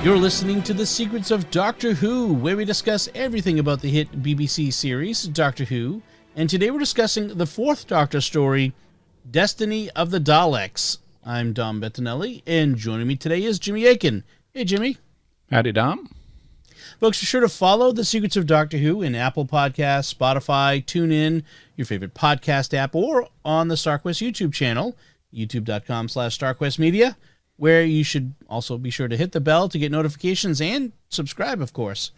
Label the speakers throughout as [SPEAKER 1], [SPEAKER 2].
[SPEAKER 1] You're listening to The Secrets of Doctor Who, where we discuss everything about the hit BBC series, Doctor Who. And today we're discussing the fourth Doctor story, Destiny of the Daleks. I'm Dom Bettinelli, and joining me today is Jimmy Akin. Hey, Jimmy.
[SPEAKER 2] Howdy, Dom.
[SPEAKER 1] Folks, be sure to follow The Secrets of Doctor Who in Apple Podcasts, Spotify, TuneIn, your favorite podcast app, or on the StarQuest YouTube channel, youtube.com/StarQuestMedia, where you should also be sure to hit the bell to get notifications and subscribe, of course.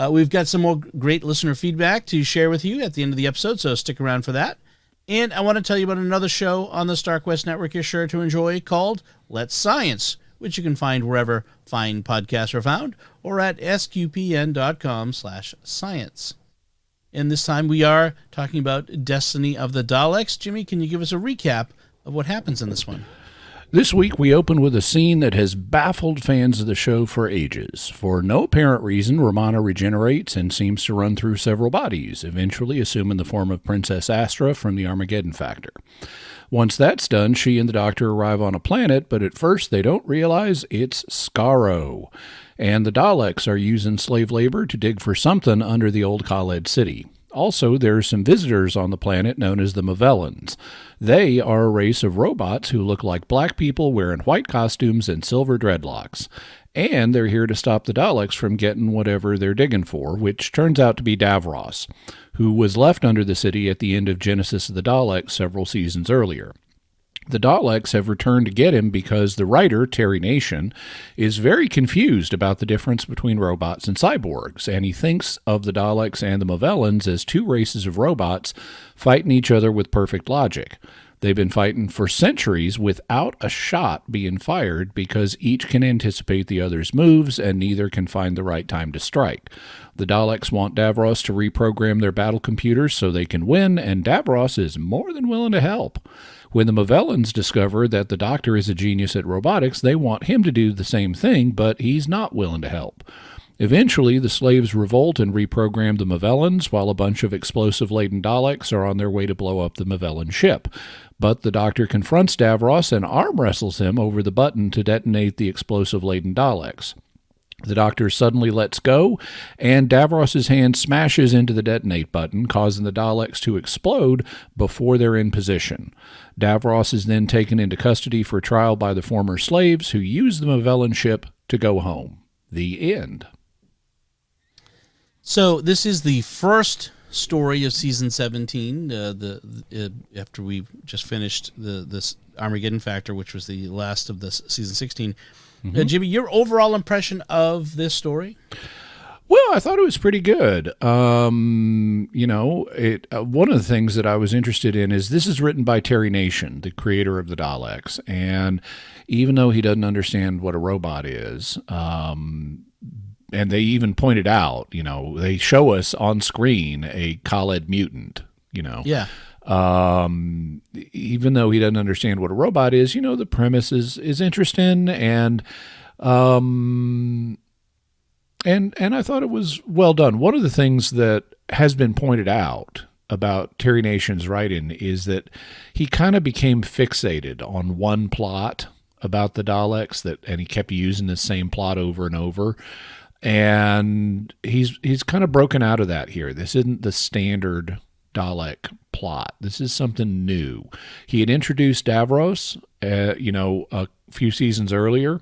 [SPEAKER 1] We've got some more great listener feedback to share with you at the end of the episode, so stick around for that. And I want to tell you about another show on the StarQuest Network you're sure to enjoy called Let's Science, which you can find wherever fine podcasts are found, or at sqpn.com/science. And this time we are talking about Destiny of the Daleks. Jimmy, can you give us a recap of what happens in this one?
[SPEAKER 2] This week we open with a scene that has baffled fans of the show for ages. For no apparent reason, Romana regenerates and seems to run through several bodies, eventually assuming the form of Princess Astra from the Armageddon Factor. Once that's done, she and the Doctor arrive on a planet, but at first they don't realize it's Skaro. And the Daleks are using slave labor to dig for something under the old Khaled city. Also, there's some visitors on the planet known as the Movellans. They are a race of robots who look like black people wearing white costumes and silver dreadlocks. And they're here to stop the Daleks from getting whatever they're digging for, which turns out to be Davros, who was left under the city at the end of Genesis of the Daleks several seasons earlier. The Daleks have returned to get him because the writer, Terry Nation, is very confused about the difference between robots and cyborgs, and he thinks of the Daleks and the Movellans as two races of robots fighting each other with perfect logic. They've been fighting for centuries without a shot being fired because each can anticipate the other's moves and neither can find the right time to strike. The Daleks want Davros to reprogram their battle computers so they can win, and Davros is more than willing to help. When the Movellans discover that the Doctor is a genius at robotics, they want him to do the same thing, but he's not willing to help. Eventually, the slaves revolt and reprogram the Movellans, while a bunch of explosive-laden Daleks are on their way to blow up the Movellan ship. But the Doctor confronts Davros and arm wrestles him over the button to detonate the explosive-laden Daleks. The Doctor suddenly lets go, and Davros's hand smashes into the detonate button, causing the Daleks to explode before they're in position. Davros is then taken into custody for trial by the former slaves who use the Movellan ship to go home. The end.
[SPEAKER 1] So this is the first story of season 17. After we just finished this Armageddon Factor, which was the last of this season 16. Mm-hmm. Jimmy, your overall impression of this story?
[SPEAKER 2] Well, I thought it was pretty good. One of the things that I was interested in is this is written by Terry Nation, the creator of the Daleks, and even though he doesn't understand what a robot is, and they even pointed out, they show us on screen a Khaled mutant,
[SPEAKER 1] Yeah.
[SPEAKER 2] Even though he doesn't understand what a robot is, the premise is interesting, and I thought it was well done. One of the things that has been pointed out about Terry Nation's writing is that he kind of became fixated on one plot about the Daleks and he kept using the same plot over and over. And he's kind of broken out of that here. This isn't the standard Dalek plot. This is something new. He had introduced Davros, a few seasons earlier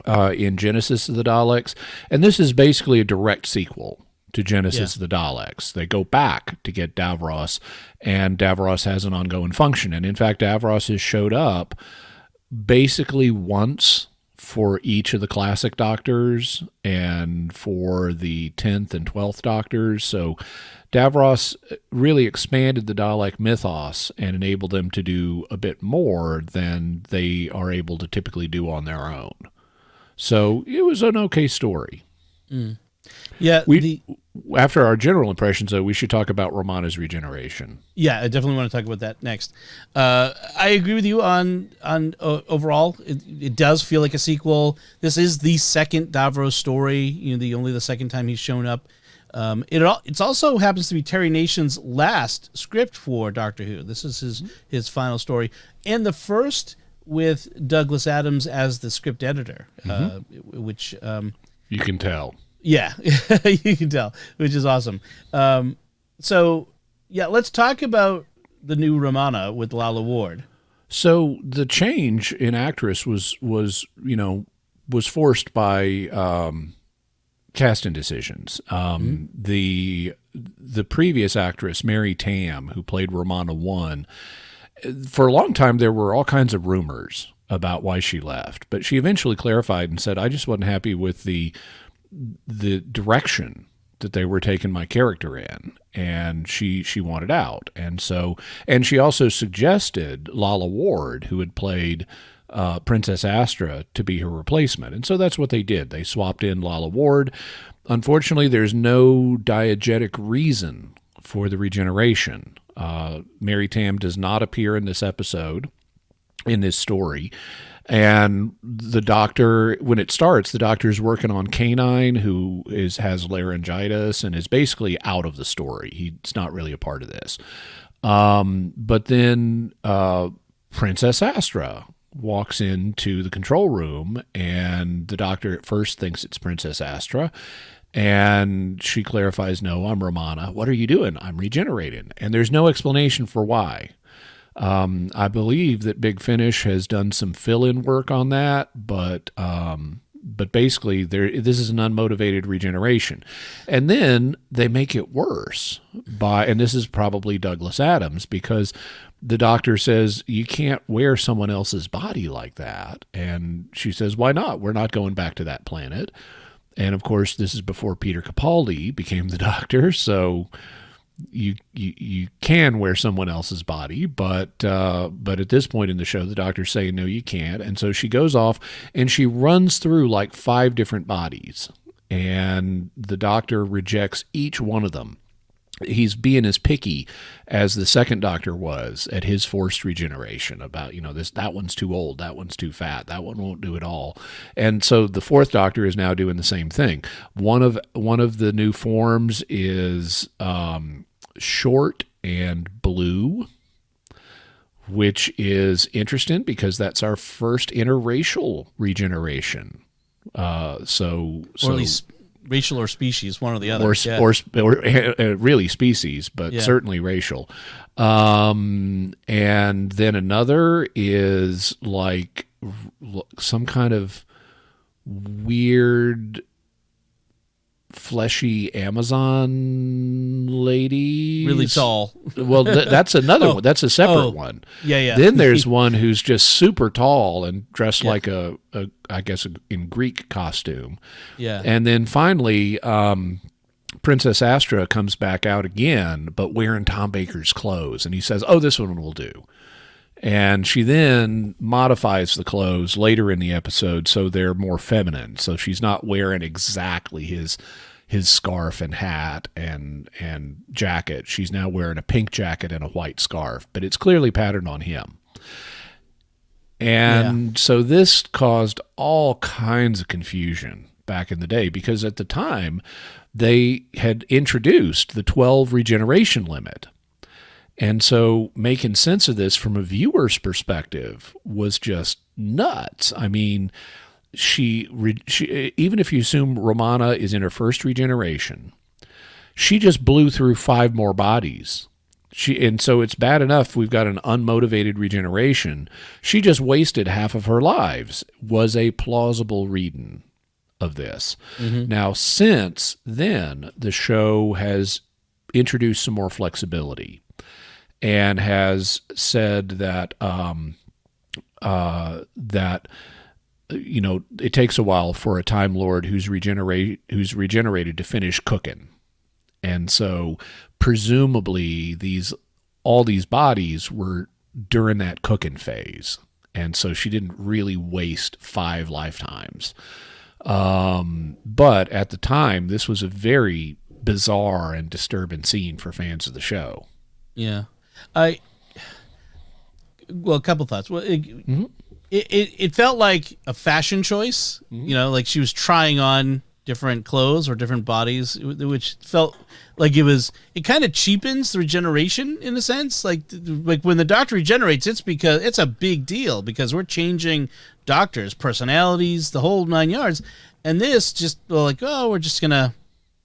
[SPEAKER 2] in Genesis of the Daleks, and this is basically a direct sequel to Genesis of the Daleks. They go back to get Davros, and Davros has an ongoing function. And in fact, Davros has showed up basically once for each of the classic Doctors and for the 10th and 12th Doctors. So Davros really expanded the Dalek mythos and enabled them to do a bit more than they are able to typically do on their own. So it was an okay story.
[SPEAKER 1] Mm. Yeah.
[SPEAKER 2] After our general impressions, though, we should talk about Romana's regeneration.
[SPEAKER 1] Yeah, I definitely want to talk about that next. I agree with you on overall. It does feel like a sequel. This is the second Davros story. Only the second time he's shown up. It also happens to be Terry Nation's last script for Doctor Who. This is his final story, and the first with Douglas Adams as the script editor, which
[SPEAKER 2] you can tell.
[SPEAKER 1] Yeah, you can tell, which is awesome. So, yeah, let's talk about the new Romana with Lalla Ward.
[SPEAKER 2] So the change in actress was forced by casting decisions. The previous actress, Mary Tam, who played Romana 1, for a long time there were all kinds of rumors about why she left, but she eventually clarified and said, "I just wasn't happy with the direction that they were taking my character in, and she wanted out." And she also suggested Lalla Ward, who had played Princess Astra, to be her replacement. And so that's what they did. They swapped in Lalla Ward. Unfortunately, there's no diegetic reason for the regeneration. Mary Tam does not appear in this episode, in this story. And the doctor, when it starts, the doctor's working on Canine, who has laryngitis and is basically out of the story. He's not really a part of this. But then Princess Astra walks into the control room, and the doctor at first thinks it's Princess Astra. And she clarifies, "No, I'm Romana." "What are you doing?" "I'm regenerating." And there's no explanation for why. I believe that Big Finish has done some fill-in work on that, but basically this is an unmotivated regeneration. And then they make it worse and this is probably Douglas Adams, because the doctor says, "You can't wear someone else's body like that." And she says, "Why not? We're not going back to that planet." And of course, this is before Peter Capaldi became the doctor, so you can wear someone else's body, but at this point in the show, the doctor's saying, "No, you can't." And so she goes off and she runs through like 5 different bodies, and the doctor rejects each one of them. He's being as picky as the second doctor was at his forced regeneration about, that one's too old, that one's too fat, that one won't do it all. And so the fourth doctor is now doing the same thing. One of the new forms is short and blue, which is interesting because that's our first interracial regeneration. Or
[SPEAKER 1] at least racial or species, one or the other.
[SPEAKER 2] Or really species, but certainly racial. And then another is like some kind of weird fleshy Amazon lady.
[SPEAKER 1] Really tall.
[SPEAKER 2] Well, that's another one. That's a separate one.
[SPEAKER 1] Yeah.
[SPEAKER 2] Then there's one who's just super tall and dressed like I guess in Greek costume.
[SPEAKER 1] Yeah.
[SPEAKER 2] And then finally, Princess Astra comes back out again, but wearing Tom Baker's clothes. And he says, "Oh, this one will do." And she then modifies the clothes later in the episode so they're more feminine. So she's not wearing exactly his scarf and hat and jacket. She's now wearing a pink jacket and a white scarf, but it's clearly patterned on him. And so this caused all kinds of confusion back in the day, because at the time they had introduced the 12 regeneration limit. And so making sense of this from a viewer's perspective was just nuts. I mean, she even if you assume Romana is in her first regeneration, she just blew through 5 more bodies. And so it's bad enough we've got an unmotivated regeneration. She just wasted half of her lives, was a plausible reading of this. Mm-hmm. Now, since then, the show has introduced some more flexibility and has said that it takes a while for a Time Lord who's regenerated to finish cooking. And so presumably all these bodies were during that cooking phase. And so she didn't really waste 5 lifetimes. But at the time, this was a very bizarre and disturbing scene for fans of the show.
[SPEAKER 1] Yeah. A couple thoughts. Well, it felt like a fashion choice, like she was trying on different clothes or different bodies, which felt like it kind of cheapens the regeneration in a sense. Like when the Doctor regenerates, it's because it's a big deal because we're changing Doctors' personalities, the whole 9 yards. And this just like, oh, we're just gonna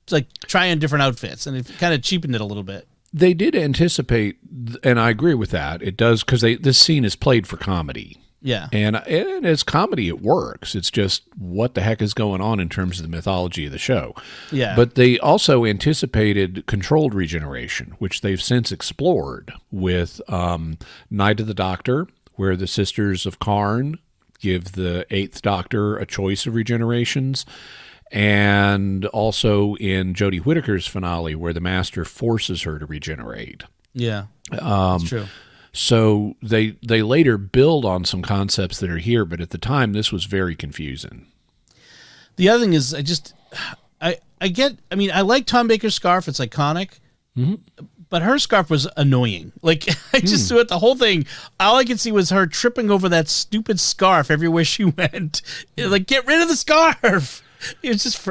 [SPEAKER 1] like try on different outfits, and it kind of cheapened it a little bit.
[SPEAKER 2] They did anticipate, and I agree with that. It does because this scene is played for comedy.
[SPEAKER 1] Yeah.
[SPEAKER 2] And as comedy, it works. It's just what the heck is going on in terms of the mythology of the show.
[SPEAKER 1] Yeah.
[SPEAKER 2] But they also anticipated controlled regeneration, which they've since explored with Night of the Doctor, where the Sisters of Karn give the Eighth Doctor a choice of regenerations. And also in Jodie Whittaker's finale, where the Master forces her to regenerate.
[SPEAKER 1] Yeah, that's true.
[SPEAKER 2] So they later build on some concepts that are here, but at the time, this was very confusing.
[SPEAKER 1] The other thing is, I like Tom Baker's scarf. It's iconic. Mm-hmm. But her scarf was annoying. Like, I just threw it the whole thing. All I could see was her tripping over that stupid scarf everywhere she went. Like, get rid of the scarf. It was just,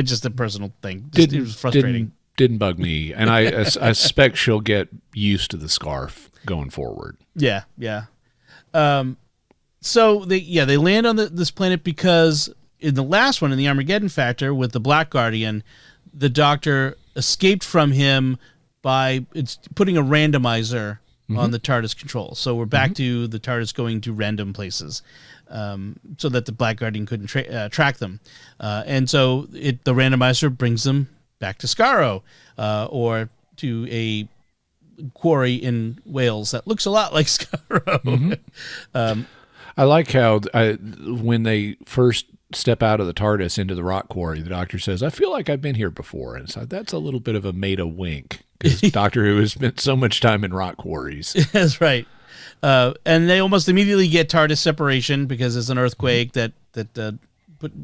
[SPEAKER 1] just a personal thing. It was frustrating.
[SPEAKER 2] Didn't bug me. And I suspect she'll get used to the scarf going forward.
[SPEAKER 1] Yeah, yeah. So they land on this planet because in the last one, in the Armageddon Factor with the Black Guardian, the Doctor escaped from him by putting a randomizer on the TARDIS control. So we're back to the TARDIS going to random places so that the Black Guardian couldn't track them. And so the randomizer brings them back to Skaro or to a quarry in Wales that looks a lot like Skaro.
[SPEAKER 2] I like how when they first step out of the TARDIS into the rock quarry, the Doctor says, I feel like I've been here before. And so that's a little bit of a meta wink because Doctor Who has spent so much time in rock quarries.
[SPEAKER 1] That's right. And they almost immediately get TARDIS separation because there's an earthquake that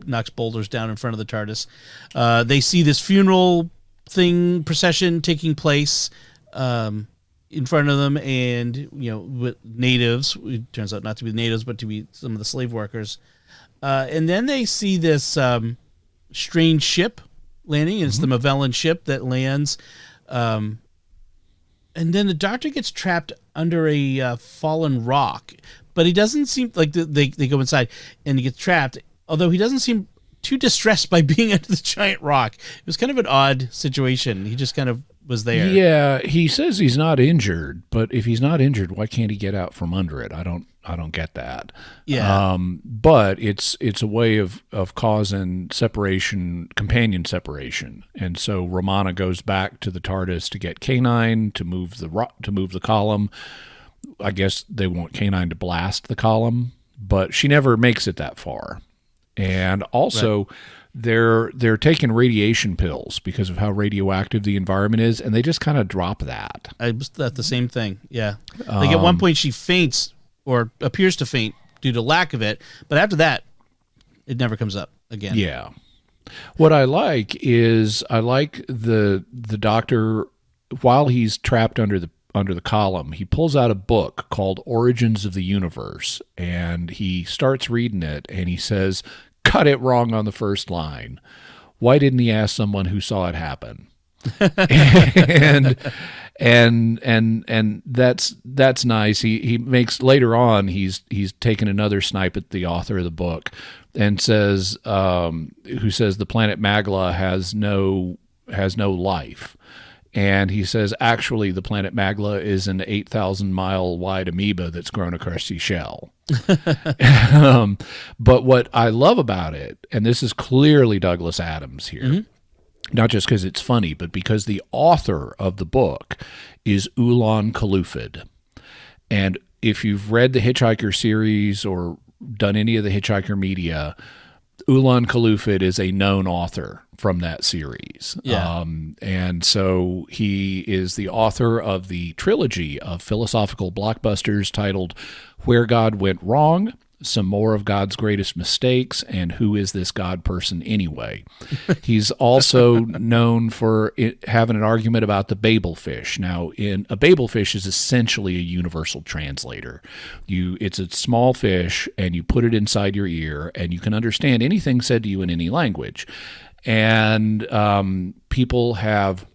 [SPEAKER 1] knocks boulders down in front of the TARDIS. They see this funeral procession taking place in front of them, and with natives. It turns out not to be the natives, but to be some of the slave workers. And then they see this strange ship landing. It's the Magellan ship that lands. And then the Doctor gets trapped under a fallen rock. But he doesn't seem like they go inside and he gets trapped, although he doesn't seem too distressed by being under the giant rock. It was kind of an odd situation. He just kind of was there.
[SPEAKER 2] Yeah, he says he's not injured, but if he's not injured, why can't he get out from under it? I don't get that.
[SPEAKER 1] Yeah.
[SPEAKER 2] But it's a way of causing separation, companion separation. And so Romana goes back to the TARDIS to get K9 to move the column. I guess they want K9 to blast the column, but she never makes it that far. And also they're taking radiation pills because of how radioactive the environment is, and they just kind of drop that.
[SPEAKER 1] I was the same thing. Yeah. Like at one point she faints or appears to faint due to lack of it, but after that it never comes up again.
[SPEAKER 2] Yeah. What I like is the Doctor, while he's trapped under the column, he pulls out a book called Origins of the Universe, and he starts reading it, and he says, got it wrong on the first line. Why didn't he ask someone who saw it happen? and that's nice. He makes later on he's taken another snipe at the author of the book and says who says the planet Magla has no life. And he says, actually, the planet Magla is an 8,000-mile wide amoeba that's grown a crusty shell. But what I love about it, and this is clearly Douglas Adams here, not just because it's funny, but because the author of the book is Ulan Kalufid. And if you've read the Hitchhiker series or done any of the Hitchhiker media, Ulan Kalufid is a known author from that series.
[SPEAKER 1] Yeah.
[SPEAKER 2] And so he is the author of the trilogy of philosophical blockbusters titled Where God Went Wrong, some more of God's greatest mistakes, and who is this God person anyway. He's also known for having an argument about the Babel fish. Now, a Babel fish is essentially a universal translator. It's a small fish, and you put it inside your ear, and you can understand anything said to you in any language. And people have...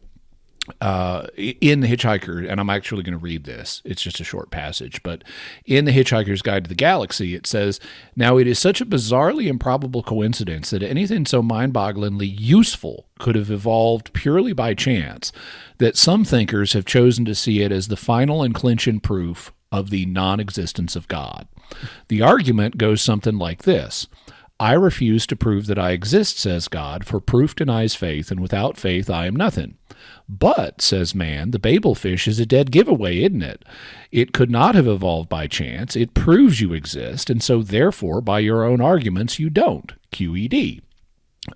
[SPEAKER 2] in The Hitchhiker, and I'm actually going to read this, it's just a short passage, but in The Hitchhiker's Guide to the Galaxy, it says, "Now it is such a bizarrely improbable coincidence that anything so mind-bogglingly useful could have evolved purely by chance that some thinkers have chosen to see it as the final and clinching proof of the non-existence of God. The argument goes something like this. I refuse to prove that I exist, says God, for proof denies faith, and without faith I am nothing. But, says man, the Babel fish is a dead giveaway, isn't it? It could not have evolved by chance. It proves you exist, and so therefore, by your own arguments, you don't. QED.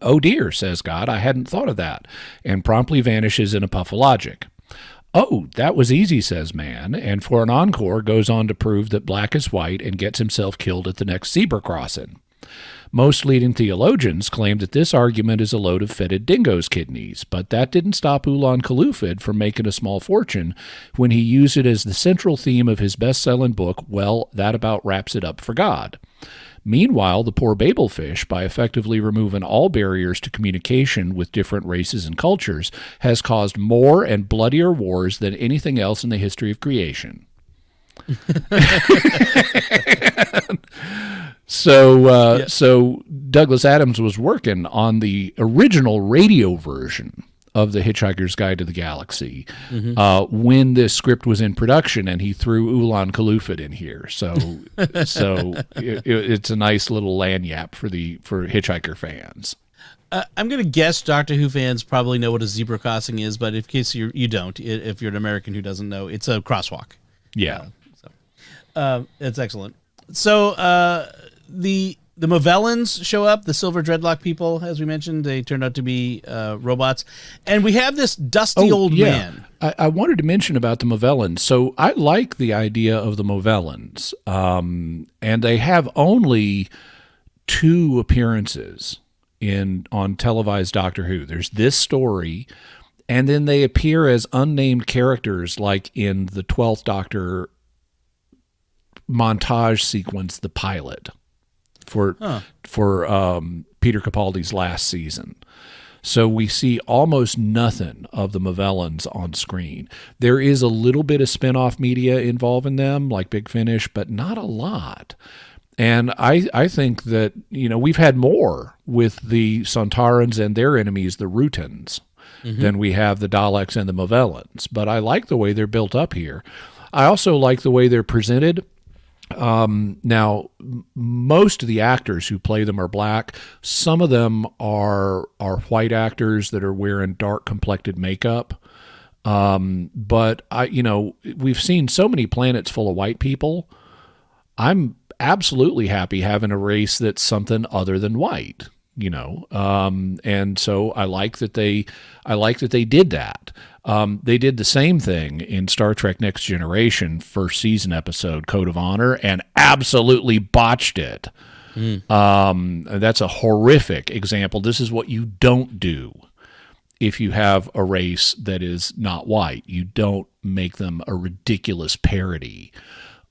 [SPEAKER 2] Oh dear, says God, I hadn't thought of that, and promptly vanishes in a puff of logic. Oh, that was easy, says man, and for an encore goes on to prove that black is white and gets himself killed at the next zebra crossing. Most leading theologians claim that this argument is a load of fetid dingo's kidneys, but that didn't stop Ulan Kalufid from making a small fortune when he used it as the central theme of his best-selling book, Well, That About Wraps It Up for God. Meanwhile, the poor Babel fish, by effectively removing all barriers to communication with different races and cultures, has caused more and bloodier wars than anything else in the history of creation. So Douglas Adams was working on the original radio version of The Hitchhiker's Guide to the Galaxy when this script was in production, and he threw Ulan Kalufid in here. So it's a nice little lagniappe for Hitchhiker fans.
[SPEAKER 1] I'm going to guess Doctor Who fans probably know what a zebra crossing is, but in case you don't, if you're an American who doesn't know, it's a crosswalk.
[SPEAKER 2] Yeah.
[SPEAKER 1] It's excellent. So the Movellans show up, the silver dreadlock people, as we mentioned. They turned out to be robots. And we have this dusty old man.
[SPEAKER 2] I wanted to mention about the Movellans. So I like the idea of the Movellans. And they have only 2 appearances on televised Doctor Who. There's this story, and then they appear as unnamed characters, like in the 12th Doctor montage sequence, the pilot for Peter Capaldi's last season. So we see almost nothing of the Movellans on screen. There is a little bit of spin-off media involving them, like Big Finish, but not a lot. And I think that, we've had more with the Sontarans and their enemies, the Rutans, than we have the Daleks and the Movellans. But I like the way they're built up here. I also like the way they're presented. Now, most of the actors who play them are black. Some of them are white actors that are wearing dark complected makeup. But we've seen so many planets full of white people. I'm absolutely happy having a race that's something other than white. And so I like that they did that. They did the same thing in Star Trek Next Generation first season episode Code of Honor and absolutely botched it. That's a horrific example. This is what you don't do if you have a race that is not white. You don't make them a ridiculous parody.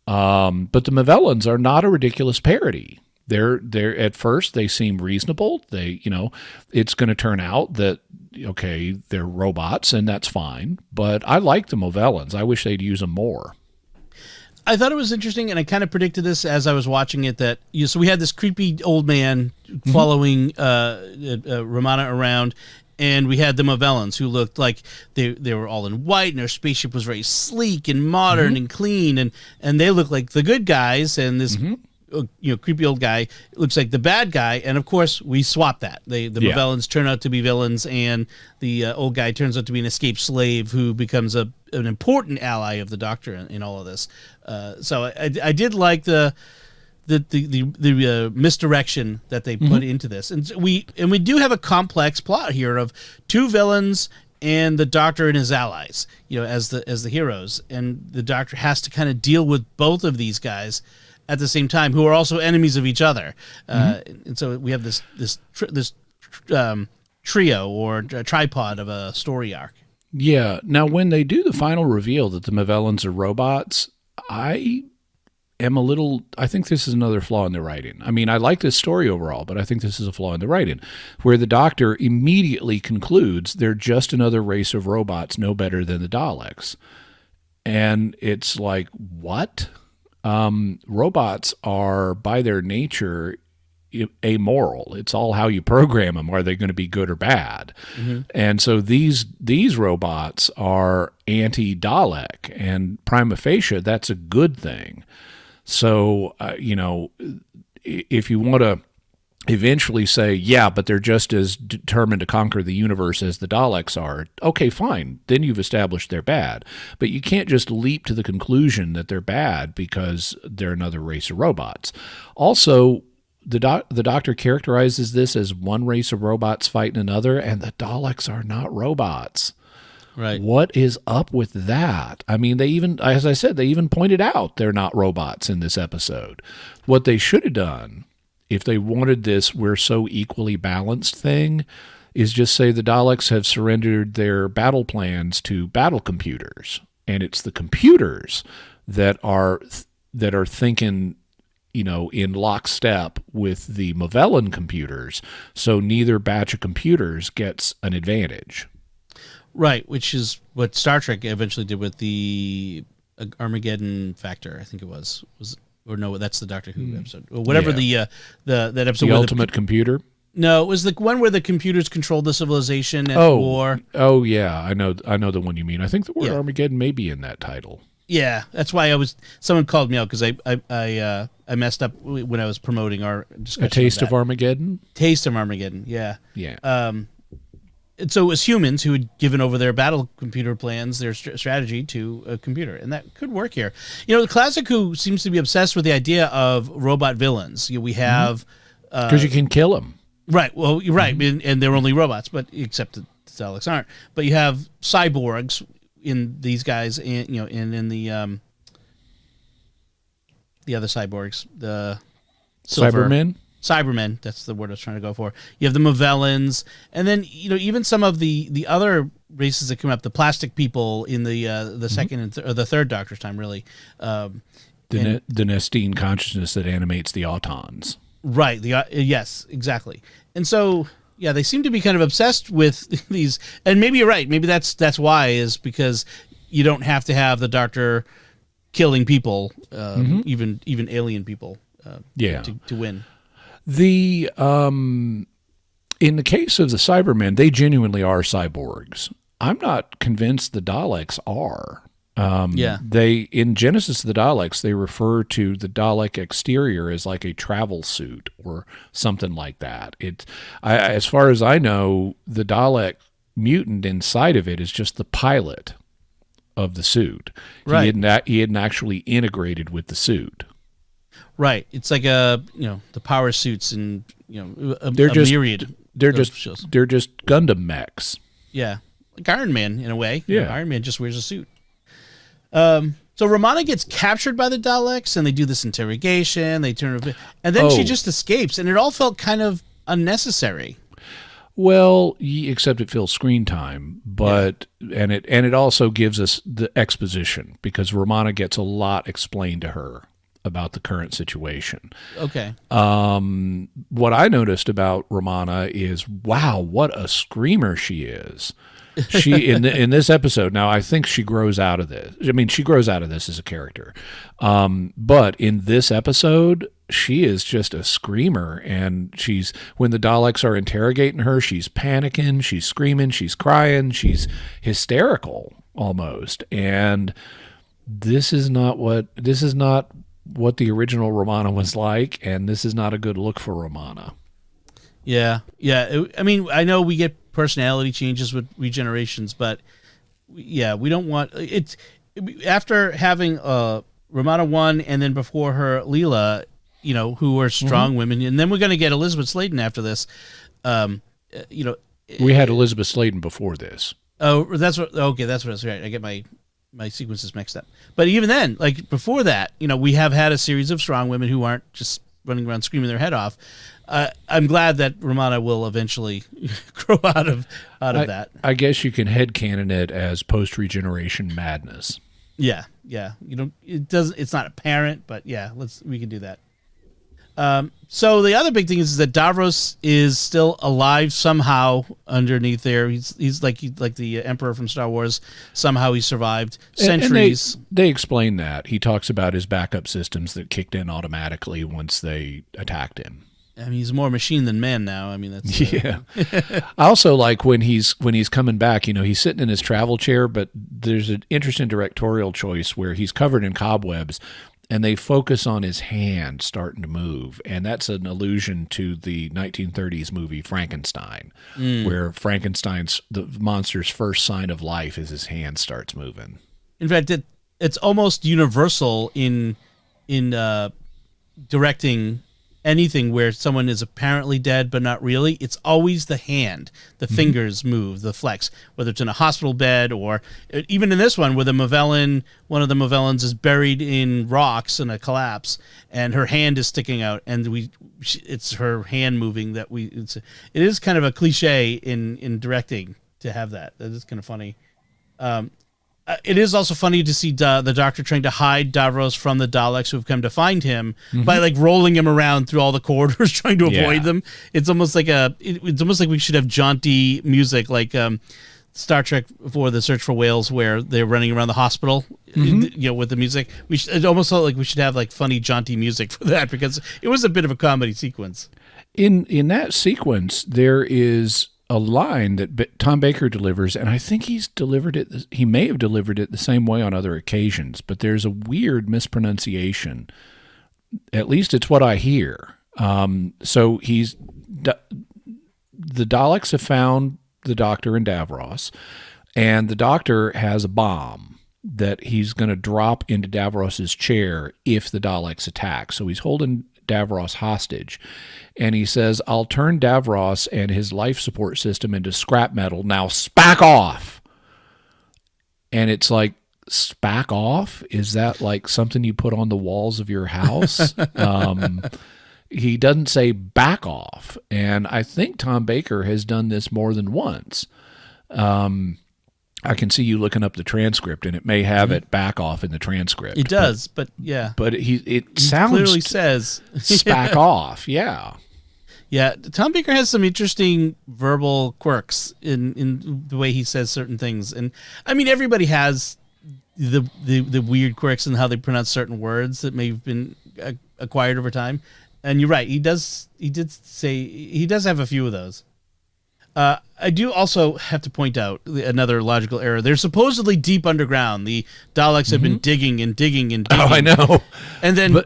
[SPEAKER 2] But the Movellans are not a ridiculous parody. They're at first they seem reasonable. It's going to turn out that they're robots, and that's fine. But I like the Movellans. I wish they'd use them more.
[SPEAKER 1] I thought it was interesting, and I kind of predicted this as I was watching it, that so we had this creepy old man following Romana around, and we had the Movellans who looked like they were all in white, and their spaceship was very sleek and modern and clean, and they looked like the good guys, and this creepy old guy looks like the bad guy. And of course we swap that. The Movellans turn out to be villains, and the old guy turns out to be an escaped slave who becomes an important ally of the Doctor in all of this. So I did like the misdirection that they put into this, and we do have a complex plot here of 2 villains and the Doctor and his allies, as the heroes, and the Doctor has to kind of deal with both of these guys at the same time who are also enemies of each other. And so we have this trio or tripod of a story arc.
[SPEAKER 2] Yeah. Now, when they do the final reveal that the Movellans are robots, I think this is another flaw in the writing. I mean, I like this story overall, but I think this is a flaw in the writing, where the Doctor immediately concludes they're just another race of robots, no better than the Daleks. And it's like, what? Robots are, by their nature, amoral. It's all how you program them. Are they going to be good or bad? And so these robots are anti-Dalek, and prima facie, that's a good thing. So, if you want to eventually say, yeah, but they're just as determined to conquer the universe as the Daleks are, okay, fine. Then you've established they're bad. But you can't just leap to the conclusion that they're bad because they're another race of robots. Also, the Doctor characterizes this as one race of robots fighting another, and the Daleks are not robots.
[SPEAKER 1] Right.
[SPEAKER 2] What is up with that? I mean, they even, as I said, they even pointed out they're not robots in this episode. What they should have done, if they wanted this we're so equally balanced thing, is just say the Daleks have surrendered their battle plans to battle computers, and it's the computers that are thinking, in lockstep with the Movellan computers, so neither batch of computers gets an advantage.
[SPEAKER 1] Right, which is what Star Trek eventually did with the Armageddon Factor, I think it was. Or no, that's the Doctor Who episode. Or whatever that episode.
[SPEAKER 2] The Ultimate Computer?
[SPEAKER 1] No, it was the one where the computers controlled the civilization at war.
[SPEAKER 2] Oh yeah, I know the one you mean. I think the word Armageddon may be in that title.
[SPEAKER 1] Yeah, that's why someone called me out because I messed up when I was promoting our discussion.
[SPEAKER 2] A Taste of Armageddon?
[SPEAKER 1] Taste of Armageddon, yeah.
[SPEAKER 2] Yeah.
[SPEAKER 1] And so it was humans who had given over their battle computer plans, their strategy to a computer. And that could work here. The Classic Who seems to be obsessed with the idea of robot villains. We have...
[SPEAKER 2] Because you can kill them.
[SPEAKER 1] Right. Well, you're right. And they're only robots, but except the Daleks aren't. But you have cyborgs in these guys, and in the other cyborgs, the Cybermen, that's the word I was trying to go for. You have the Movellans, and then even some of the other races that come up, the plastic people in the second or the third Doctor's time, really. The
[SPEAKER 2] Nestine consciousness that animates the Autons.
[SPEAKER 1] Right. Yes, exactly. And so they seem to be kind of obsessed with these, and maybe you're right. Maybe that's why, is because you don't have to have the Doctor killing people, even alien people, to win. In the case of the Cybermen, they genuinely are cyborgs. I'm not convinced the Daleks are. They, in Genesis of the Daleks, they refer to the Dalek exterior as like a travel suit or something like that. As far as I know, the Dalek mutant inside of it is just the pilot of the suit. Right. He hadn't actually integrated with the suit. Right. It's like the power suits and myriad.
[SPEAKER 2] They're just Gundam mechs.
[SPEAKER 1] Yeah, like Iron Man in a way.
[SPEAKER 2] Yeah,
[SPEAKER 1] Iron Man just wears a suit. So Romana gets captured by the Daleks, and they do this interrogation. They turn her, and then she just escapes, and it all felt kind of unnecessary.
[SPEAKER 2] Well, except it fills screen time, but and it also gives us the exposition, because Romana gets a lot explained to her about the current situation.
[SPEAKER 1] Okay.
[SPEAKER 2] What I noticed about Romana is, wow, what a screamer she is. She in this episode. Now, I think she grows out of this. I mean, she grows out of this as a character. But in this episode, she is just a screamer, and when the Daleks are interrogating her, she's panicking, she's screaming, she's crying, she's hysterical almost. And this is not what the original Romana was like, and this is not a good look for Romana.
[SPEAKER 1] Yeah. I mean, I know we get personality changes with regenerations, but we don't want it. After having Romana 1 and then before her Leela, who are strong women, and then we're going to get Elizabeth Sladen after this.
[SPEAKER 2] We had Elizabeth Sladen before this.
[SPEAKER 1] Oh, that's what. Okay, that's what I was right. I get my my sequence is mixed up. But even then, like before that, we have had a series of strong women who aren't just running around screaming their head off. I'm glad that Romana will eventually grow out of that.
[SPEAKER 2] I guess you can headcanon it as post-regeneration madness.
[SPEAKER 1] Yeah. It's not apparent, but yeah, we can do that. So the other big thing is that Davros is still alive somehow underneath there. He's like the Emperor from Star Wars. Somehow he survived centuries.
[SPEAKER 2] And they explain that. He talks about his backup systems that kicked in automatically once they attacked him.
[SPEAKER 1] I mean, he's more machine than man now. I mean, that's
[SPEAKER 2] yeah. I also like when he's coming back. He's sitting in his travel chair, but there's an interesting directorial choice where he's covered in cobwebs, and they focus on his hand starting to move, and that's an allusion to the 1930s movie Frankenstein, where the monster's first sign of life is his hand starts moving.
[SPEAKER 1] In fact, it's almost universal in directing anything where someone is apparently dead but not really. It's always the hand, the fingers move, the flex, whether it's in a hospital bed or even in this one where one of the Movellans is buried in rocks in a collapse and her hand is sticking out, and it's her hand moving it is kind of a cliche in directing to have that. That is kind of funny. It is also funny to see the Doctor trying to hide Davros from the Daleks who have come to find him by like rolling him around through all the corridors trying to avoid them. It's almost like we should have jaunty music like Star Trek for the Search for Whales, where they're running around the hospital, with the music. It almost felt like we should have like funny jaunty music for that, because it was a bit of a comedy sequence.
[SPEAKER 2] In that sequence, there is a line that Tom Baker delivers, and I think he may have delivered it the same way on other occasions, but there's a weird mispronunciation. At least it's what I hear. So the Daleks have found the Doctor and Davros, and the Doctor has a bomb that he's going to drop into Davros's chair if the Daleks attack. So he's holding Davros hostage, and he says, "I'll turn Davros and his life support system into scrap metal. Now spack off." And it's like, spack off? Is that like something you put on the walls of your house? He doesn't say back off, and I think Tom Baker has done this more than once. I can see you looking up the transcript, and it may have it back off in the transcript.
[SPEAKER 1] It does, but yeah.
[SPEAKER 2] But it sounds
[SPEAKER 1] clearly says
[SPEAKER 2] spack off. Yeah.
[SPEAKER 1] Yeah, Tom Baker has some interesting verbal quirks in the way he says certain things, and I mean everybody has the weird quirks in how they pronounce certain words that may have been acquired over time. And you're right, he does have a few of those. I do also have to point out another logical error. They're supposedly deep underground. The Daleks have been digging and digging and digging.
[SPEAKER 2] Oh, I know.
[SPEAKER 1] And then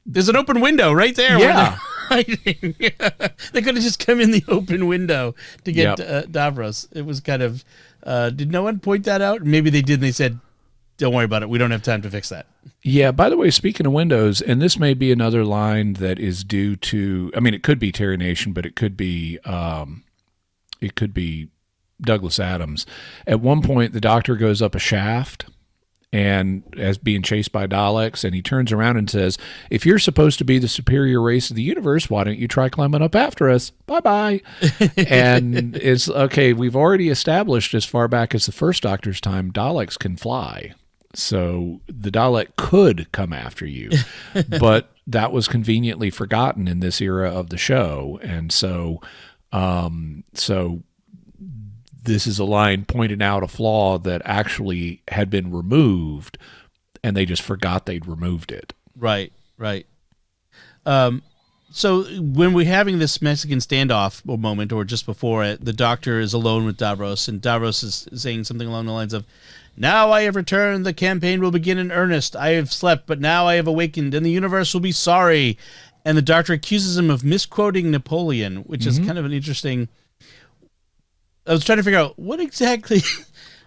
[SPEAKER 1] there's an open window right there.
[SPEAKER 2] Yeah.
[SPEAKER 1] They could have just come in the open window to get Davros. It was kind of... did no one point that out? Maybe they did, and they said, don't worry about it. We don't have time to fix that.
[SPEAKER 2] Yeah, by the way, speaking of windows, and this may be another line that is due to... I mean, it could be Terry Nation, but it could be Douglas Adams. At one point, the Doctor goes up a shaft and as being chased by Daleks, and he turns around and says, "If you're supposed to be the superior race of the universe, why don't you try climbing up after us? Bye-bye." And it's, okay, we've already established as far back as the first Doctor's time, Daleks can fly. So the Dalek could come after you, but that was conveniently forgotten in this era of the show. And so this is a line pointing out a flaw that actually had been removed, and they just forgot they'd removed it.
[SPEAKER 1] Right. So when we're having this Mexican standoff moment, or just before it, the Doctor is alone with Davros, and Davros is saying something along the lines of, "Now I have returned, the campaign will begin in earnest. I have slept, but now I have awakened, and the universe will be sorry." And the Doctor accuses him of misquoting Napoleon, which is kind of an interesting... I was trying to figure out what exactly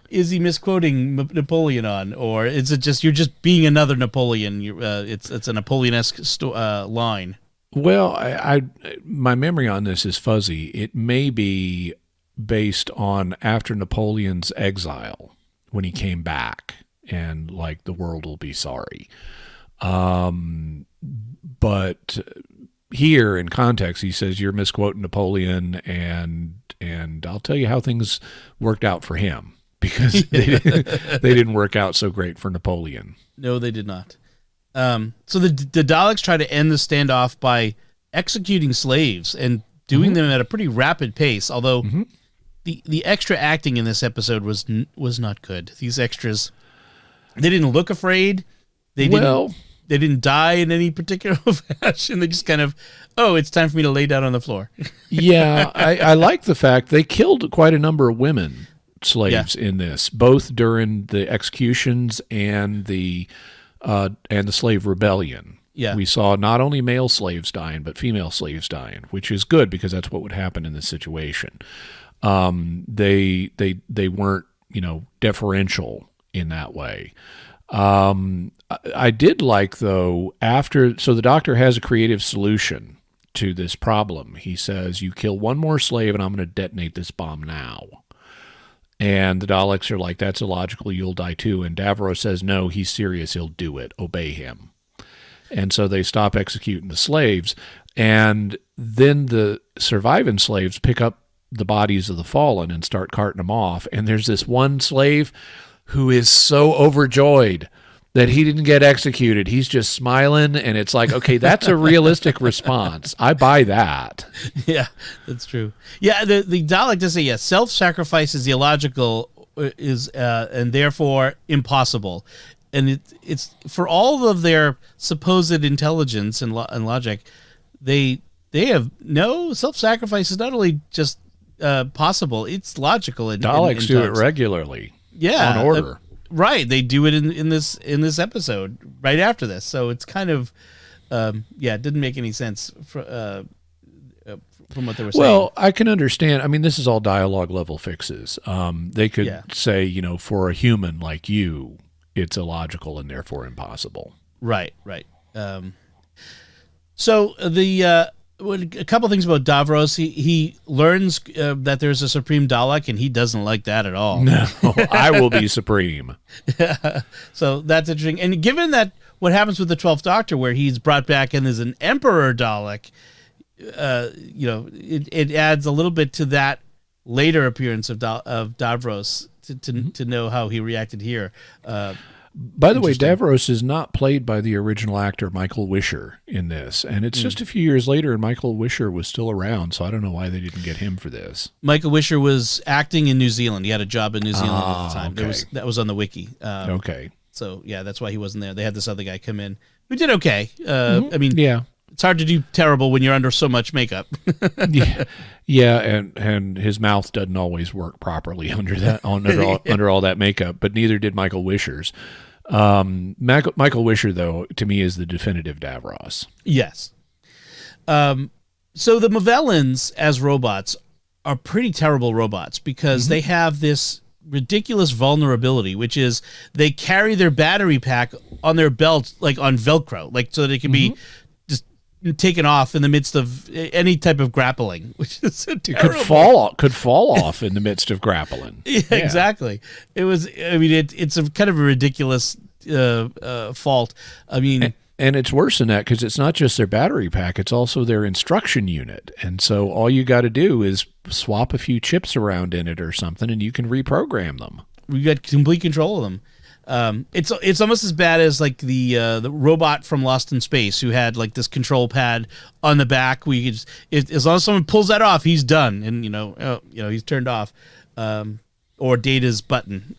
[SPEAKER 1] is he misquoting Napoleon on, or is it just you're just being another Napoleon? It's a Napoleon-esque line.
[SPEAKER 2] Well, my memory on this is fuzzy. It may be based on after Napoleon's exile when he came back, and like the world will be sorry. But here in context, he says you're misquoting Napoleon, and I'll tell you how things worked out for him, because they didn't work out so great for Napoleon.
[SPEAKER 1] No, they did not. So the Daleks try to end the standoff by executing slaves and doing them at a pretty rapid pace. Although the extra acting in this episode was not good. These extras, they didn't look afraid. They didn't die in any particular fashion. They just kind of, it's time for me to lay down on the floor.
[SPEAKER 2] Yeah, I like the fact they killed quite a number of women slaves in this, both during the executions and the slave rebellion. Yeah. We saw not only male slaves dying, but female slaves dying, which is good because that's what would happen in this situation. They weren't, deferential in that way. I did like, though, so the Doctor has a creative solution to this problem. He says, you kill one more slave and I'm going to detonate this bomb now. And the Daleks are like, that's illogical, you'll die too. And Davros says, no, he's serious, he'll do it, obey him. And so they stop executing the slaves. And then the surviving slaves pick up the bodies of the fallen and start carting them off. And there's this one slave who is so overjoyed that he didn't get executed. He's just smiling, and it's like, okay, that's a realistic response. I buy that.
[SPEAKER 1] Yeah, that's true. Yeah, the Dalek does say, yes, self-sacrifice is illogical, and therefore impossible. And it's for all of their supposed intelligence and logic, they have no self-sacrifice is not only just possible, it's logical.
[SPEAKER 2] Daleks do it regularly.
[SPEAKER 1] Yeah,
[SPEAKER 2] on order.
[SPEAKER 1] Right, they do it in this episode right after this, so it's kind of it didn't make any sense from what they were saying.
[SPEAKER 2] Well, I can understand. I mean, this is all dialogue level fixes. They could say, for a human like you, it's illogical and therefore impossible.
[SPEAKER 1] Right. So a couple things about Davros. He learns that there's a Supreme Dalek, and he doesn't like that at all.
[SPEAKER 2] No, I will be Supreme.
[SPEAKER 1] Yeah. So that's interesting. And given that what happens with the 12th Doctor, where he's brought back and there's an Emperor Dalek, it adds a little bit to that later appearance of Davros to know how he reacted here.
[SPEAKER 2] By the way, Davros is not played by the original actor Michael Wisher in this, and it's just a few years later, and Michael Wisher was still around, so I don't know why they didn't get him for this.
[SPEAKER 1] Michael Wisher was acting in New Zealand. He had a job in New Zealand at the time.
[SPEAKER 2] Okay.
[SPEAKER 1] That was on the wiki.
[SPEAKER 2] Okay.
[SPEAKER 1] So, yeah, that's why he wasn't there. They had this other guy come in who did okay. I mean, it's hard to do terrible when you're under so much makeup.
[SPEAKER 2] Yeah, and his mouth doesn't always work properly under all that makeup, but neither did Michael Wisher's. Michael Wisher, though, to me is the definitive Davros.
[SPEAKER 1] Yes. So the Movellans as robots are pretty terrible robots because they have this ridiculous vulnerability, which is they carry their battery pack on their belt, like on Velcro, like so they can be just taken off in the midst of any type of grappling, which is terrible.
[SPEAKER 2] Could fall off in the midst of grappling.
[SPEAKER 1] Yeah, exactly. It was. I mean, it's a kind of a ridiculous fault. I mean.
[SPEAKER 2] And it's worse than that because it's not just their battery pack, it's also their instruction unit. And so all you got to do is swap a few chips around in it or something, and you can reprogram them.
[SPEAKER 1] We got complete control of them. It's almost as bad as like the robot from Lost in Space who had like this control pad on the back. We could as long as someone pulls that off, he's done, and he's turned off. Or Data's button.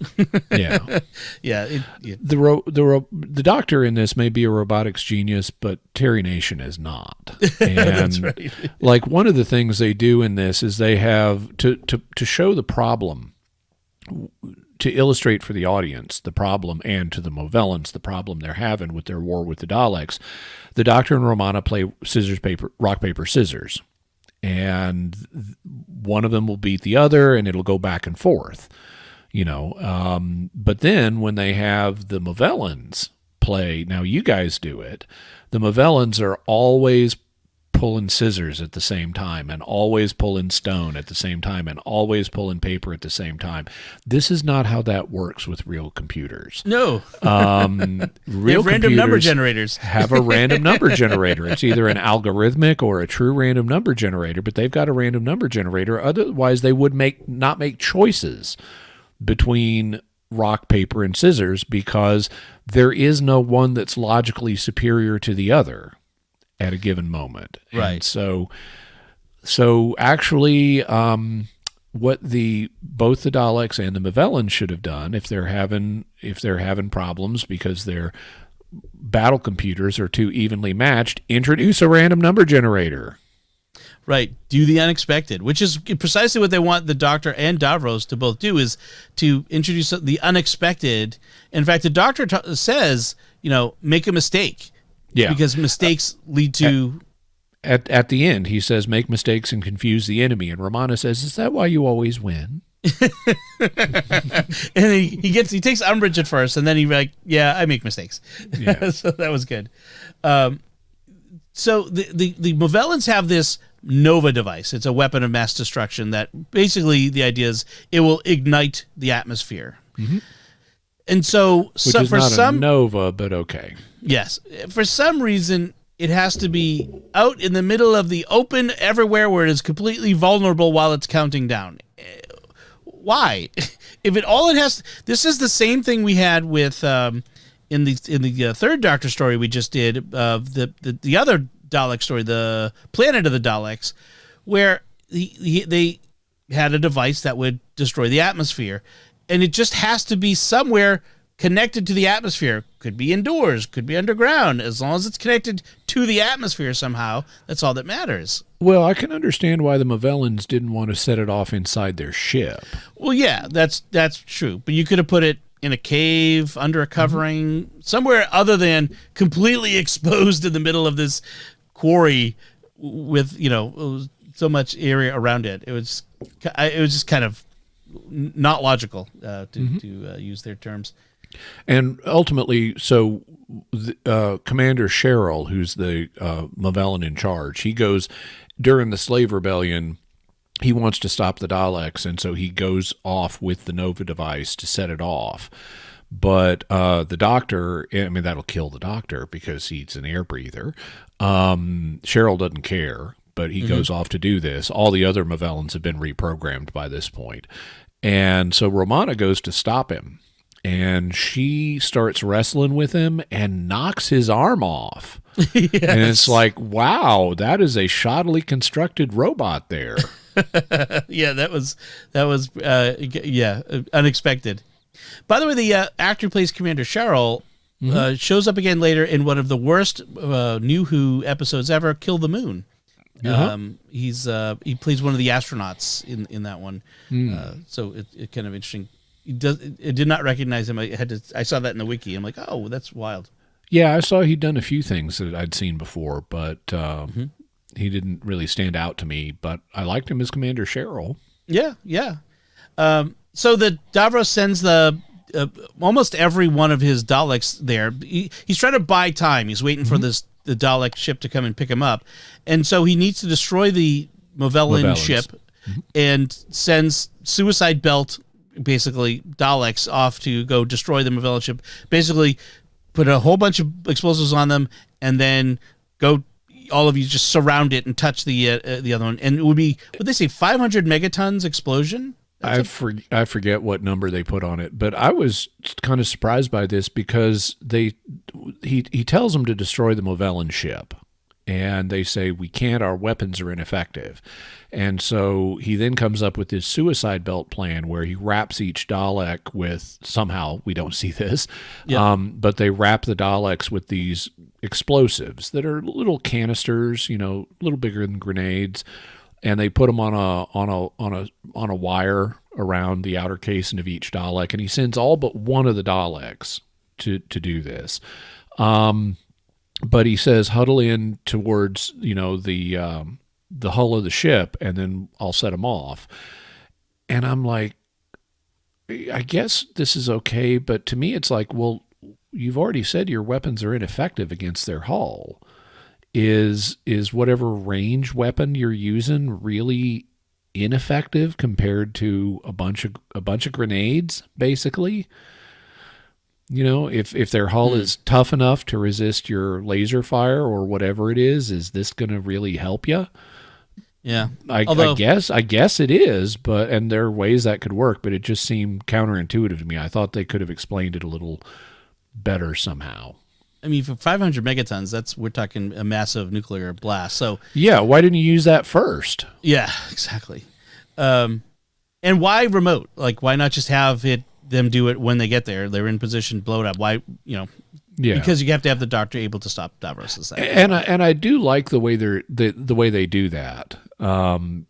[SPEAKER 2] Yeah. The Doctor in this may be a robotics genius, but Terry Nation is not. And
[SPEAKER 1] that's right.
[SPEAKER 2] Like one of the things they do in this is they have to show the problem, to illustrate for the audience the problem, and to the Movellans the problem they're having with their war with the Daleks. The Doctor and Romana play rock, paper, scissors. And one of them will beat the other, and it'll go back and forth, But then when they have the Movellans play, now you guys do it, the Movellans are always pulling scissors at the same time and always pulling stone at the same time and always pulling paper at the same time. This is not how that works with real computers.
[SPEAKER 1] No.
[SPEAKER 2] Real
[SPEAKER 1] random number
[SPEAKER 2] computers
[SPEAKER 1] generators.
[SPEAKER 2] have a random number generator. It's either an algorithmic or a true random number generator, but they've got a random number generator. Otherwise, they would not make choices between rock, paper, and scissors because there is no one that's logically superior to the other at a given moment.
[SPEAKER 1] Right.
[SPEAKER 2] And so actually, what both the Daleks and the Movellans should have done if they're having problems because their battle computers are too evenly matched, introduce a random number generator.
[SPEAKER 1] Right. Do the unexpected, which is precisely what they want the Doctor and Davros to both do, is to introduce the unexpected. In fact, the Doctor says, make a mistake.
[SPEAKER 2] Yeah.
[SPEAKER 1] Because mistakes lead to...
[SPEAKER 2] At the end, he says, make mistakes and confuse the enemy. And Romana says, is that why you always win?
[SPEAKER 1] And he takes umbrage at first, and then he's like, yeah, I make mistakes.
[SPEAKER 2] Yeah.
[SPEAKER 1] So that was good. So the Movellans have this Nova device. It's a weapon of mass destruction that basically the idea is it will ignite the atmosphere.
[SPEAKER 2] Mm-hmm.
[SPEAKER 1] And so,
[SPEAKER 2] Which is not a Nova, but okay.
[SPEAKER 1] Yes. For some reason, it has to be out in the middle of the open everywhere where it is completely vulnerable while it's counting down. Why? This is the same thing we had with in the third Doctor story we just did, the other Dalek story, the Planet of the Daleks, where they had a device that would destroy the atmosphere, and it just has to be somewhere connected to the atmosphere. Could be indoors, could be underground. As long as it's connected to the atmosphere somehow, that's all that matters.
[SPEAKER 2] Well, I can understand why the Movellans didn't want to set it off inside their ship.
[SPEAKER 1] Well, yeah, that's true. But you could have put it in a cave, under a covering, somewhere other than completely exposed in the middle of this quarry with, so much area around it. It was just kind of not logical to use their terms.
[SPEAKER 2] And ultimately, so Commander Cheryl, who's the Movellan in charge, he goes during the slave rebellion. He wants to stop the Daleks, and so he goes off with the Nova device to set it off. But the Doctor, that'll kill the Doctor because he's an air breather. Cheryl doesn't care, but he goes off to do this. All the other Movellans have been reprogrammed by this point. And so Romana goes to stop him. And she starts wrestling with him and knocks his arm off. Yes. And it's like, wow, that is a shoddily constructed robot there.
[SPEAKER 1] Yeah, that was unexpected. By the way, the actor who plays Commander Cheryl shows up again later in one of the worst New Who episodes ever, Kill the Moon. He plays one of the astronauts in that one. So it's kind of interesting. It did not recognize him. I saw that in the wiki. I'm like, oh, that's wild.
[SPEAKER 2] Yeah, I saw he'd done a few things that I'd seen before, but he didn't really stand out to me. But I liked him as Commander Cheryl.
[SPEAKER 1] Yeah. So the Davros sends almost every one of his Daleks there. He's trying to buy time. He's waiting for the Dalek ship to come and pick him up, and so he needs to destroy the Movellan ship and sends Suicide Belt, basically Daleks, off to go destroy the Movellan ship. Basically, put a whole bunch of explosives on them, and then go. All of you just surround it and touch the other one, and it would be, what they say, 500 megatons explosion.
[SPEAKER 2] I forget what number they put on it, but I was kind of surprised by this because he tells them to destroy the Movellan ship, and they say, we can't, our weapons are ineffective. And so he then comes up with this suicide belt plan where he wraps each Dalek with, somehow, we don't see this, but they wrap the Daleks with these explosives that are little canisters, a little bigger than grenades, and they put them on a wire around the outer casing of each Dalek, and he sends all but one of the Daleks to do this. But he says, huddle in towards the hull of the ship, and then I'll set them off. And I'm like, I guess this is okay, but to me it's like, well, you've already said your weapons are ineffective against their hull. is whatever range weapon you're using really ineffective compared to a bunch of grenades, basically. If their hull is tough enough to resist your laser fire or whatever it is this going to really help you?
[SPEAKER 1] Yeah.
[SPEAKER 2] I guess it is, and there are ways that could work, but it just seemed counterintuitive to me. I thought they could have explained it a little better somehow.
[SPEAKER 1] I mean, for 500 megatons, we're talking a massive nuclear blast. So
[SPEAKER 2] yeah, why didn't you use that first?
[SPEAKER 1] Yeah, exactly. And why remote? Like, why not just have them do it when they get there? They're in position, blow it up. Why, Yeah. Because you have to have the doctor able to stop Davros.
[SPEAKER 2] And I do like the way the way they do that,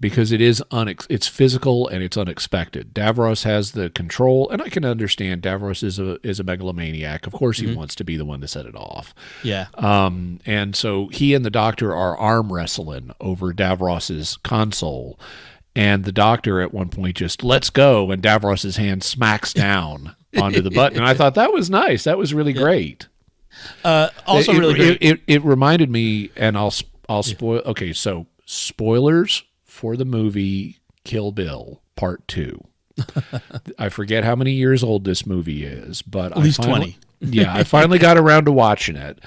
[SPEAKER 2] because it is it's physical and it's unexpected. Davros has the control, and I can understand Davros is a megalomaniac. Of course, he wants to be the one to set it off.
[SPEAKER 1] Yeah.
[SPEAKER 2] And so he and the doctor are arm wrestling over Davros's console. And the doctor at one point just lets go, and Davros's hand smacks down onto the button. And I thought that was nice. That was really great.
[SPEAKER 1] Also, really great.
[SPEAKER 2] It reminded me, and I'll spoil. Okay, so spoilers for the movie Kill Bill Part 2. I forget how many years old this movie is, but
[SPEAKER 1] at least 20.
[SPEAKER 2] Yeah, I finally got around to watching it.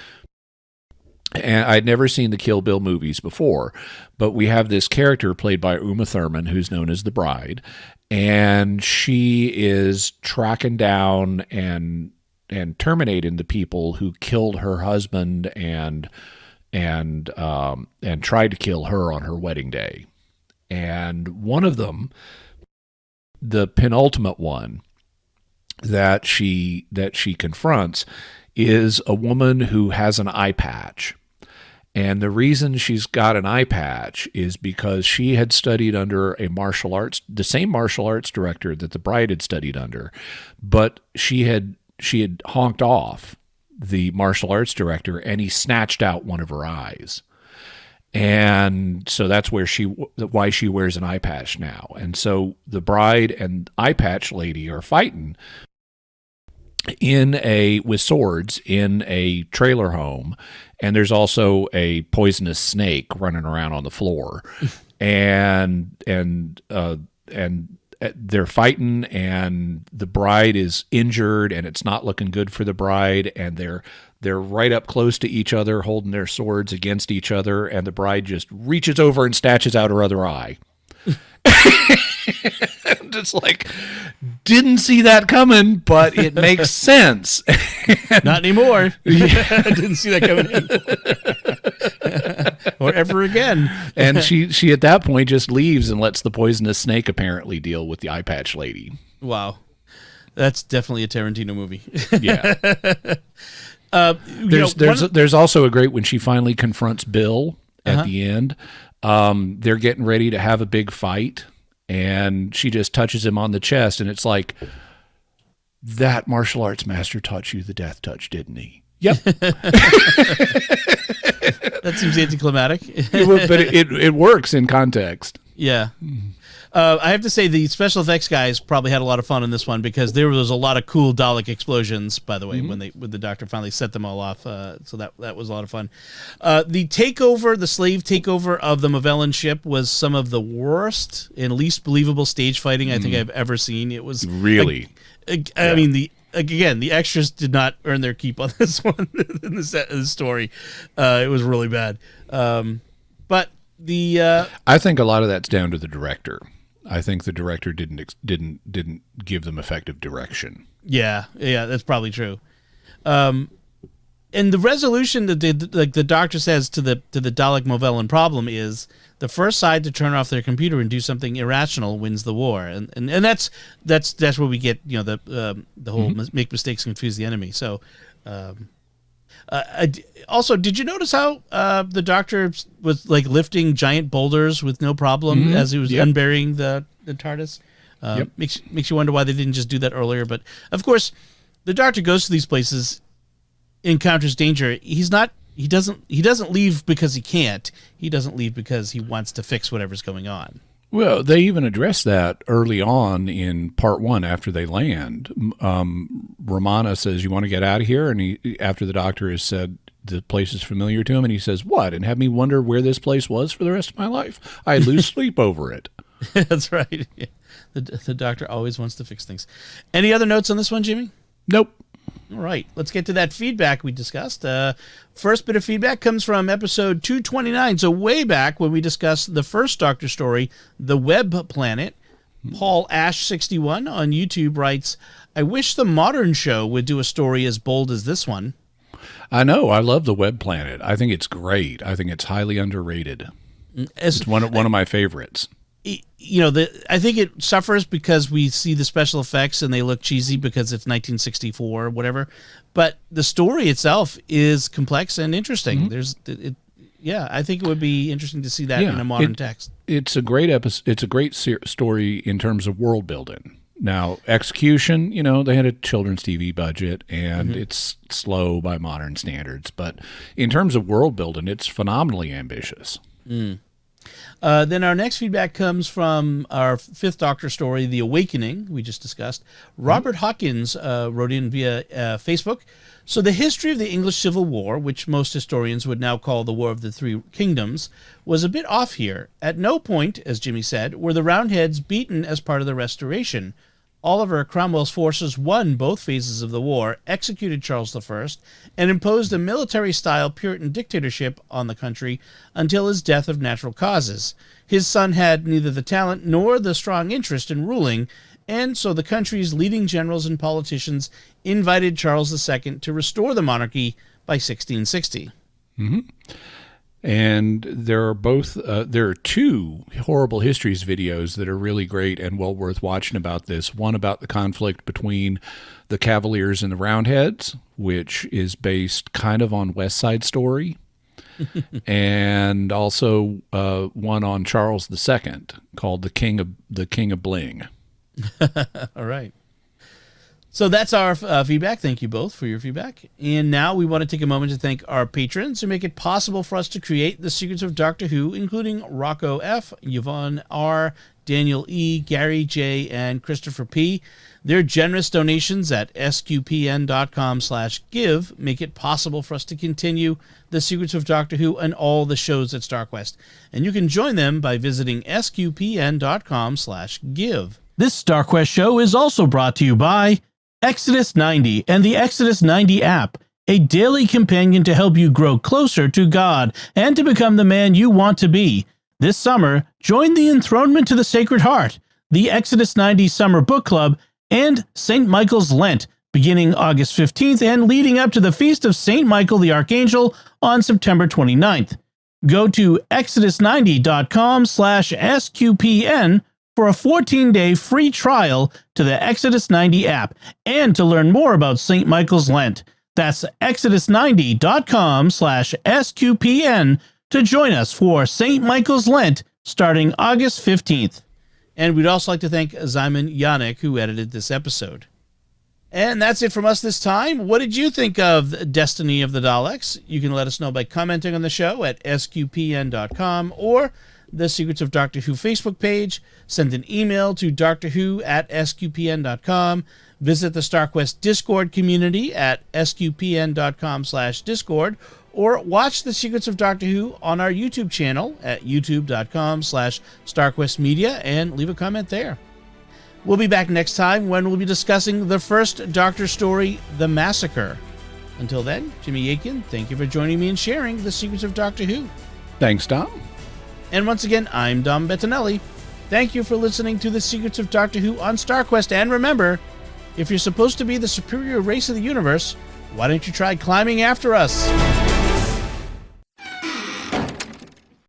[SPEAKER 2] And I'd never seen the Kill Bill movies before, but we have this character played by Uma Thurman, who's known as the Bride, and she is tracking down and terminating the people who killed her husband and tried to kill her on her wedding day. And one of them, the penultimate one that she confronts, is a woman who has an eye patch. And the reason she's got an eye patch is because she had studied under the same martial arts director that the Bride had studied under, but she had honked off the martial arts director, and he snatched out one of her eyes. And so that's why she wears an eye patch now. And so the Bride and eye patch lady are fighting with swords in a trailer home, and there's also a poisonous snake running around on the floor. and they're fighting, and the Bride is injured, and it's not looking good for the Bride, and they're right up close to each other, holding their swords against each other, and the Bride just reaches over and snatches out her other eye. It's like, didn't see that coming, but it makes sense.
[SPEAKER 1] Not anymore. Yeah. Didn't see that coming or ever again.
[SPEAKER 2] And she at that point just leaves and lets the poisonous snake apparently deal with the eye patch lady.
[SPEAKER 1] Wow. That's definitely a Tarantino movie.
[SPEAKER 2] Yeah. There's also a great when she finally confronts Bill at the end. They're getting ready to have a big fight, and she just touches him on the chest, and it's like, that martial arts master taught you the death touch, didn't he? Yep.
[SPEAKER 1] That seems anticlimactic.
[SPEAKER 2] But it works in context.
[SPEAKER 1] Yeah. I have to say the special effects guys probably had a lot of fun in this one, because there was a lot of cool Dalek explosions, by the way, when the doctor finally set them all off. So that was a lot of fun. The slave takeover of the Magellan ship was some of the worst and least believable stage fighting I think I've ever seen. It was
[SPEAKER 2] really,
[SPEAKER 1] I mean, the extras did not earn their keep on this one in the story. It was really bad. But
[SPEAKER 2] I think a lot of that's down to the director. I think the director didn't give them effective direction.
[SPEAKER 1] Yeah, that's probably true. And the resolution that the doctor says to the Dalek Magellan problem is the first side to turn off their computer and do something irrational wins the war, and that's where we get the whole make mistakes and confuse the enemy. So. Also, did you notice how the doctor was like lifting giant boulders with no problem as he was unburying the TARDIS? Makes you wonder why they didn't just do that earlier. But of course, the doctor goes to these places, encounters danger. He doesn't leave because he can't. He doesn't leave because he wants to fix whatever's going on.
[SPEAKER 2] Well, they even address that early on in part 1 after they land. Romana says, "You want to get out of here?" And after the doctor has said, the place is familiar to him, and he says, "What?" and have me wonder where this place was for the rest of my life. I lose sleep over it.
[SPEAKER 1] That's right. Yeah. The doctor always wants to fix things. Any other notes on this one, Jimmy?
[SPEAKER 2] Nope.
[SPEAKER 1] All right, let's get to that feedback we discussed. First bit of feedback comes from episode 229, so way back when we discussed the first Doctor story, The Web Planet. Paul Ash61 on YouTube writes, "I wish the modern show would do a story as bold as this one."
[SPEAKER 2] I know. I love The Web Planet. I think it's great. I think it's highly underrated. It's one of my favorites.
[SPEAKER 1] You know, I think it suffers because we see the special effects and they look cheesy because it's 1964 or whatever. But the story itself is complex and interesting. I think it would be interesting to see that in a modern text.
[SPEAKER 2] It's a great episode. It's a great story in terms of world building. Now, execution, they had a children's TV budget, and it's slow by modern standards. But in terms of world building, it's phenomenally ambitious.
[SPEAKER 1] Then our next feedback comes from our fifth Doctor story, The Awakening, we just discussed. Robert Hawkins wrote in via Facebook. "So the history of the English Civil War, which most historians would now call the War of the Three Kingdoms, was a bit off here. At no point, as Jimmy said, were the Roundheads beaten as part of the Restoration. Oliver Cromwell's forces won both phases of the war, executed Charles I, and imposed a military-style Puritan dictatorship on the country until his death of natural causes. His son had neither the talent nor the strong interest in ruling, and so the country's leading generals and politicians invited Charles II to restore the monarchy by 1660.
[SPEAKER 2] And there are two Horrible Histories videos that are really great and well worth watching about this. One about the conflict between the Cavaliers and the Roundheads, which is based kind of on West Side Story, and also one on Charles II called the King of Bling.
[SPEAKER 1] All right. So that's our feedback. Thank you both for your feedback. And now we want to take a moment to thank our patrons who make it possible for us to create The Secrets of Doctor Who, including Rocco F., Yvonne R., Daniel E., Gary J., and Christopher P. Their generous donations at sqpn.com/give make it possible for us to continue The Secrets of Doctor Who and all the shows at StarQuest. And you can join them by visiting sqpn.com/give. This StarQuest show is also brought to you by Exodus 90 and the Exodus 90 app, a daily companion to help you grow closer to God and to become the man you want to be. This summer, join the Enthronement to the Sacred Heart, the Exodus 90 Summer Book Club, and St. Michael's Lent, beginning August 15th and leading up to the Feast of St. Michael the Archangel on September 29th. Go to exodus90.com/SQPN for a 14-day free trial to the Exodus 90 app and to learn more about St. Michael's Lent. That's exodus90.com/SQPN to join us for St. Michael's Lent starting August 15th. And we'd also like to thank Zyman Yannick, who edited this episode. And that's it from us this time. What did you think of Destiny of the Daleks? You can let us know by commenting on the show at sqpn.com or the Secrets of Doctor Who Facebook page. Send an email to drwho@sqpn.com. Visit the StarQuest Discord community at sqpn.com/discord, or watch The Secrets of Doctor Who on our YouTube channel at youtube.com/StarQuestMedia and leave a comment there. We'll be back next time when we'll be discussing the first Doctor story, The Massacre. Until then, Jimmy Akin, thank you for joining me and sharing The Secrets of Doctor Who.
[SPEAKER 2] Thanks, Dom.
[SPEAKER 1] And once again, I'm Dom Bettinelli. Thank you for listening to The Secrets of Doctor Who on StarQuest. And remember, if you're supposed to be the superior race of the universe, why don't you try climbing after us?